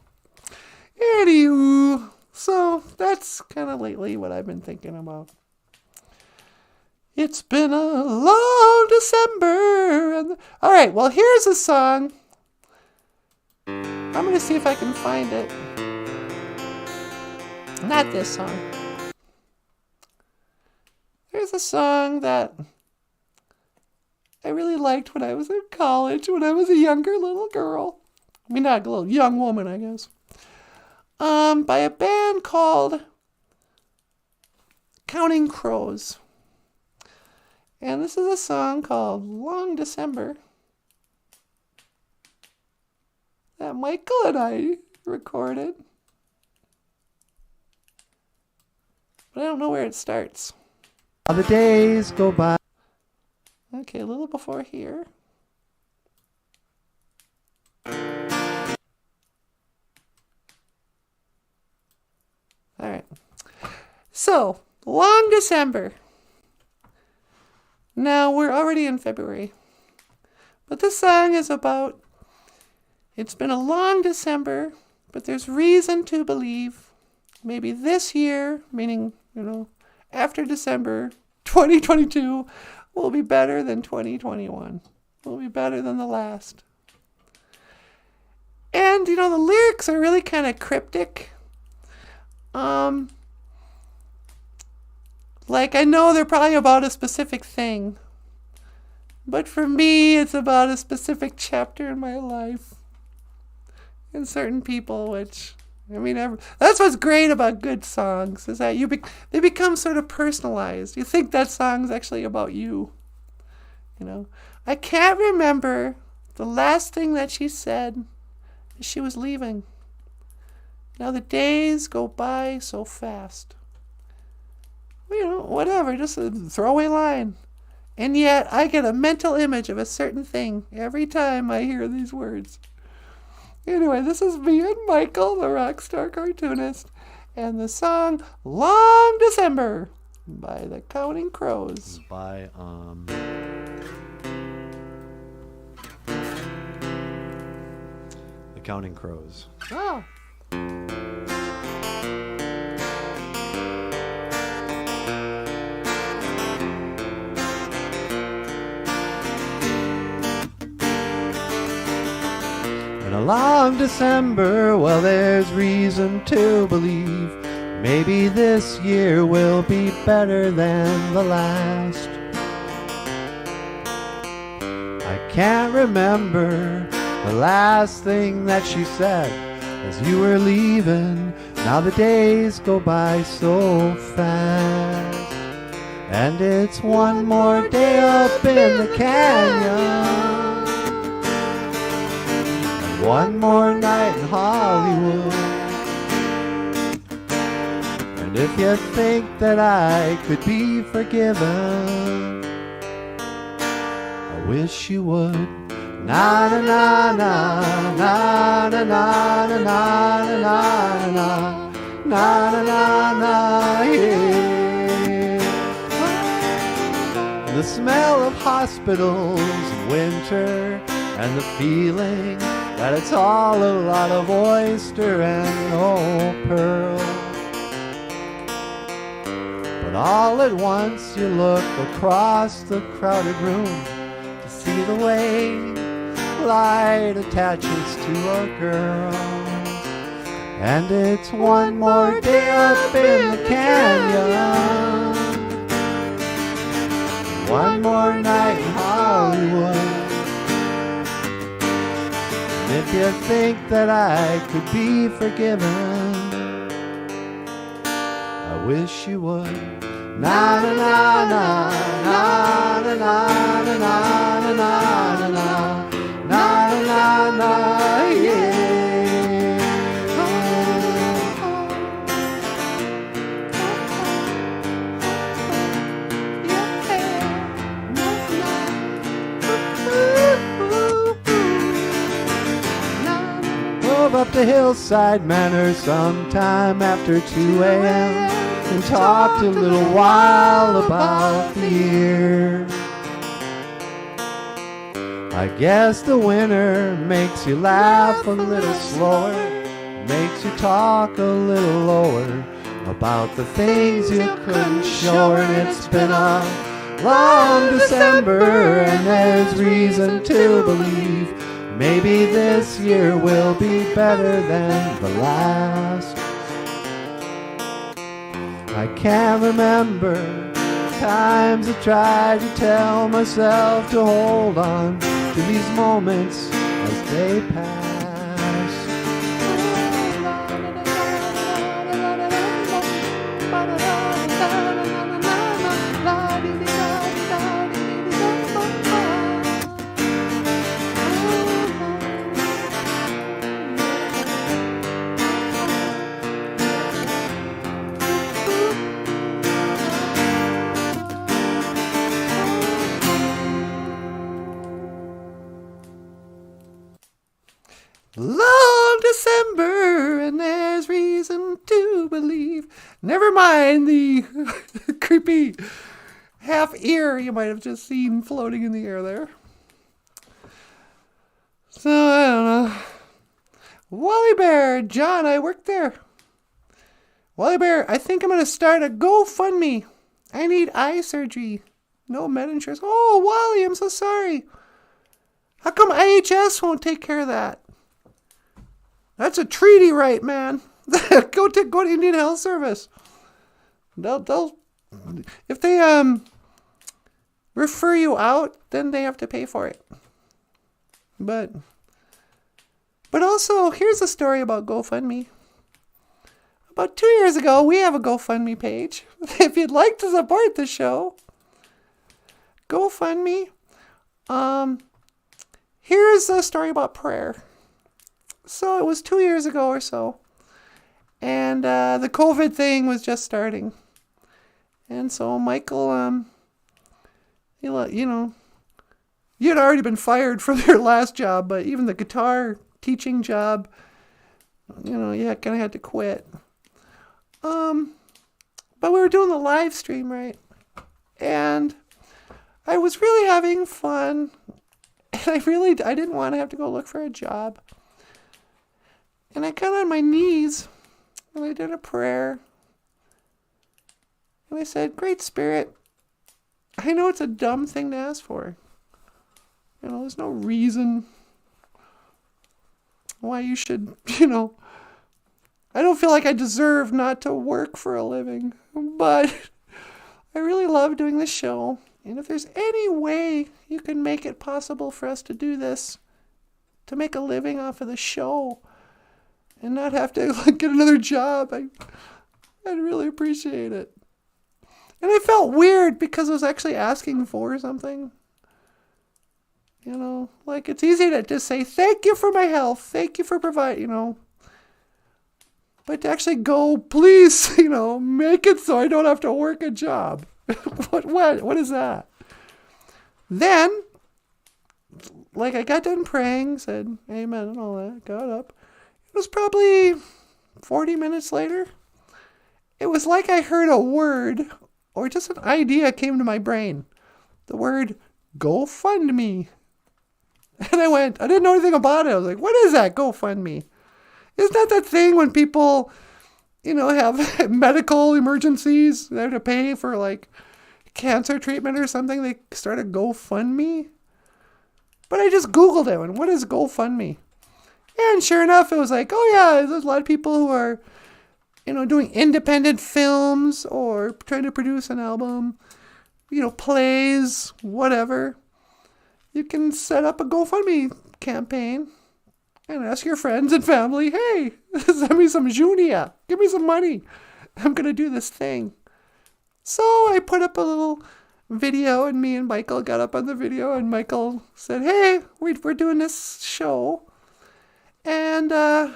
Anywho, so that's kind of lately what I've been thinking about. It's been a long December. All right, well, here's a song. I'm going to see if I can find it. Not this song. There's a song that I really liked when I was in college, when I was a younger little girl. I mean, not a little young woman, I guess. By a band called Counting Crows. And this is a song called Long December that Michael and I recorded. But I don't know where it starts. How the days go by. Okay, a little before here. All right. So, long December. Now, we're already in February. But this song is about, it's been a long December, but there's reason to believe maybe this year, meaning, after December 2022, will be better than 2021. Will be better than the last. And, the lyrics are really kind of cryptic. Like, I know they're probably about a specific thing. But for me, it's about a specific chapter in my life. And certain people, which, that's what's great about good songs, is that they become sort of personalized. You think that song's actually about you. I can't remember the last thing that she said as she was leaving. Now the days go by so fast. Whatever, just a throwaway line. And yet I get a mental image of a certain thing every time I hear these words. Anyway, this is me and Michael, the rock star cartoonist, and the song Long December by the Counting Crows. By the Counting Crows. Oh. In a long December, well, there's reason to believe maybe this year will be better than the last. I can't remember the last thing that she said as you were leaving. Now the days go by so fast, and it's one more day up in the canyon. One more night in Hollywood. And if you think that I could be forgiven, I wish you would. Na na na na na na na na na na na na na na, yeah. The smell of hospitals in winter, and the feeling that it's all a lot of oyster and no pearl. But all at once you look across the crowded room to see the way light attaches to a girl. And it's one more day up in the canyon, one more night in Hollywood. If you think that I could be forgiven, I wish you would. Na na na na na na na na na na na na na na, yeah. Up to Hillside Manor sometime after 2 a.m. and talked a little while about the year. I guess the winter makes you laugh a little slower, makes you talk a little lower about the things you couldn't show her. And it's been a long December, and there's reason to believe maybe this year will be better than the last. I can't remember times I tried to tell myself to hold on to these moments as they pass. Long December, and there's reason to believe Never mind the creepy half ear you might have just seen floating in the air there. So, I don't know. Wally Bear, John, I worked there. Wally Bear, I think I'm going to start a GoFundMe. I need eye surgery. No med insurance. Oh, Wally, I'm so sorry. How come IHS won't take care of that? That's a treaty right, man. Go to Indian Health Service. They'll if they refer you out, then they have to pay for it. But also, here's a story about GoFundMe. About 2 years ago, we have a GoFundMe page. If you'd like to support the show, GoFundMe. Here's a story about prayer. So it was 2 years ago or so, and the COVID thing was just starting. And so Michael, you know, you had already been fired from your last job, but even the guitar teaching job, you know, you kind of had to quit. But we were doing the live stream, right? And I was really having fun. And I didn't want to have to go look for a job. And I got on my knees and I did a prayer. And I said, Great Spirit, I know it's a dumb thing to ask for. You know, there's no reason why you should, you know, I don't feel like I deserve not to work for a living, but I really love doing this show. And if there's any way you can make it possible for us to do this, to make a living off of the show and not have to get another job, I'd really appreciate it. And I felt weird because I was actually asking for something. You know, like it's easy to just say, thank you for my health. Thank you for providing, you know. But to actually go, please, you know, make it so I don't have to work a job. What is that? Then, like I got done praying, said amen and all that, got up. It was probably 40 minutes later. It was like I heard a word or just an idea came to my brain. The word GoFundMe. And I didn't know anything about it. I was like, what is that, GoFundMe? Isn't that thing when people, you know, have medical emergencies, they have to pay for like cancer treatment or something, they start a GoFundMe? But I just Googled it, and what is GoFundMe? And sure enough, it was like, oh yeah, there's a lot of people who are, you know, doing independent films or trying to produce an album, you know, plays, whatever. You can set up a GoFundMe campaign and ask your friends and family, hey, send me some junia. Give me some money. I'm going to do this thing. So I put up a little video, and me and Michael got up on the video, and Michael said, hey, we're doing this show. And, oh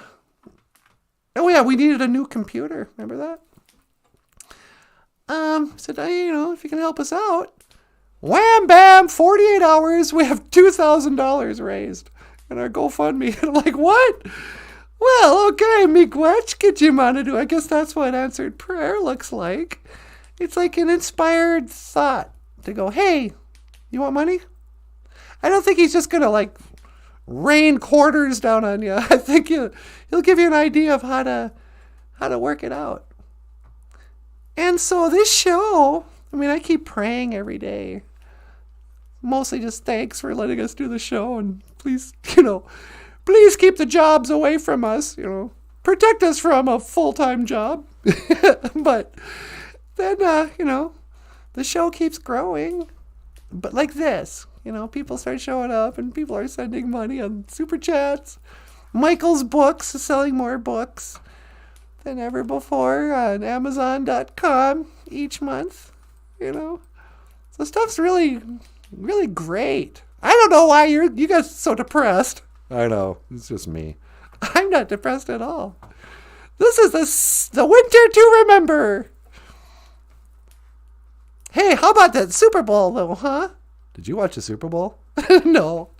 yeah, we needed a new computer. Remember that? Said, hey, you know, if you can help us out. Wham, bam, 48 hours, we have $2,000 raised in our GoFundMe. And I'm like, what? Well, okay, miigwech kijimanu. I guess that's what answered prayer looks like. It's like an inspired thought to go, hey, you want money? I don't think he's just going to like rain quarters down on you. I think he'll give you an idea of how to work it out. And so this show, I mean, I keep praying every day. Mostly just thanks for letting us do the show, and please, you know, please keep the jobs away from us, you know, protect us from a full-time job. But then, you know, the show keeps growing. But like this, you know, people start showing up and people are sending money on super chats. Michael's books is selling more books than ever before on Amazon.com each month, you know. So stuff's really, really great. I don't know why you guys are so depressed. I know. It's just me. I'm not depressed at all. This is the winter to remember. Hey, how about that Super Bowl, though, huh? Did you watch the Super Bowl? No.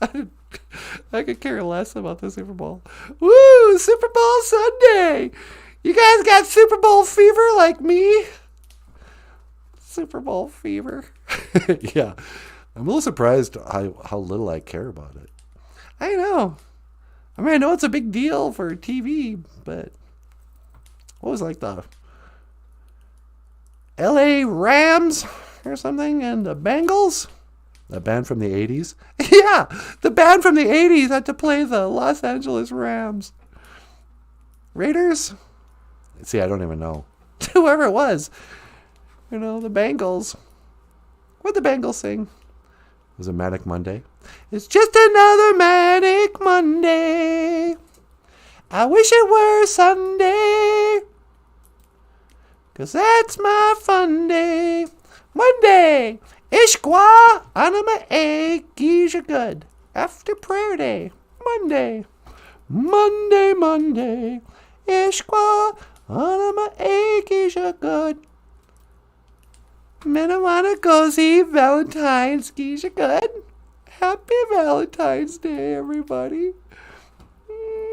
I could care less about the Super Bowl. Woo! Super Bowl Sunday! You guys got Super Bowl fever like me? Super Bowl fever. Yeah. I'm a little surprised how little I care about it. I know. I mean, I know it's a big deal for TV, but what was like the LA Rams or something and the Bengals? A band from the 80s? Yeah, the band from the 80s had to play the Los Angeles Rams. Raiders? See, I don't even know. Whoever it was. You know, the Bengals. What'd the Bengals sing? Was it Manic Monday? It's just another Manic Monday. I wish it were Sunday. 'Cause that's my fun day. Monday. Ishqua, anima a geisha good. After prayer day. Monday. Monday, Monday. Ishqua, anima a geisha good. Minnewanna gozy Valentine's geisha good. Happy Valentine's Day, everybody.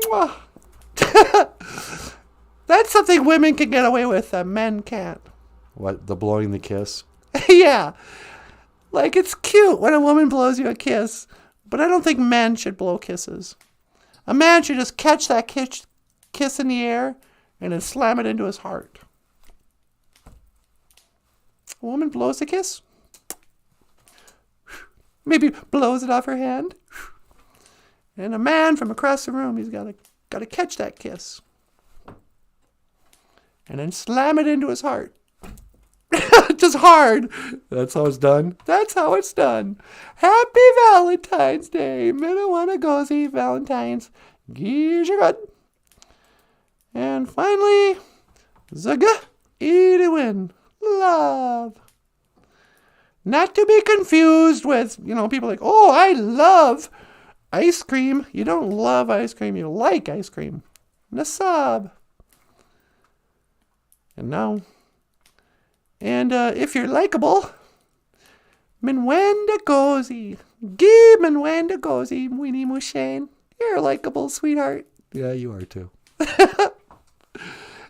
Mwah. That's something women can get away with that men can't. What, the blowing the kiss? Yeah. Like, it's cute when a woman blows you a kiss, but I don't think men should blow kisses. A man should just catch that kiss in the air and then slam it into his heart. A woman blows a kiss. Maybe blows it off her hand. And a man from across the room, he's got to catch that kiss. And then slam it into his heart. Just hard. That's how it's done? That's how it's done. Happy Valentine's Day. Minnewanna gozy Valentine's. Geisha good. And finally, Zaga Edwin. Love. Not to be confused with, people like, oh, I love ice cream. You don't love ice cream. You like ice cream. Nasab. And now, if you're likable, Minwanda Gozi. Gee, Minwanda Gozi, Winnie Mushane. You're likable, sweetheart. Yeah, you are too.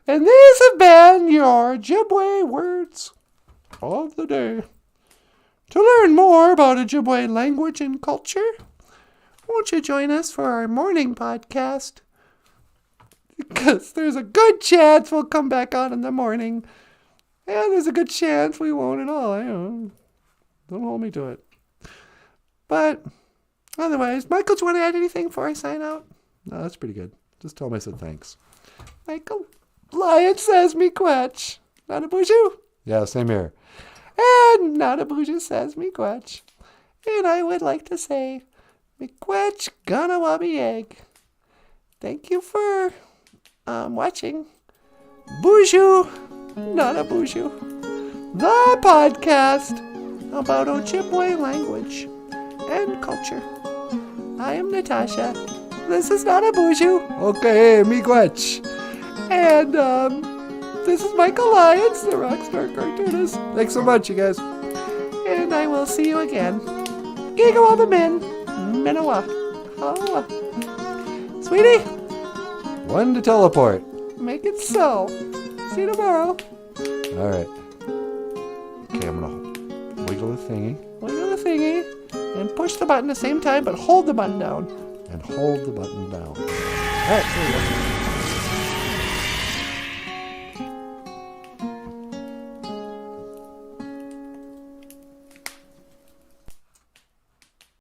And these have been your Ojibwe words of the day. To learn more about Ojibwe language and culture, won't you join us for our morning podcast? Because there's a good chance we'll come back on in the morning. And there's a good chance we won't at all. Don't hold me to it. But otherwise, Michael, do you want to add anything before I sign out? No, that's pretty good. Just tell him I said thanks. Michael, Lyons says me quetch. Nanaboozhoo. Yeah, same here. And Nanaboozhoo says me quetch. And I would like to say, me quetch gonna wabi egg. Thank you for watching BOOZHOO NANABOOZHOO, the podcast about Ojibwe language and culture. I am Natasha. This is Nanaboozhoo. Okay, miigwech. And this is Michael Lyons, the rockstar cartoonist. Thanks so much, you guys. And I will see you again. Gigawa Min, Minawa. Hawa. Sweetie, One to teleport. make it so. See you tomorrow. All right. Okay, I'm going to wiggle the thingy. Wiggle the thingy and push the button at the same time, but hold the button down. And hold the button down. All right, here we go.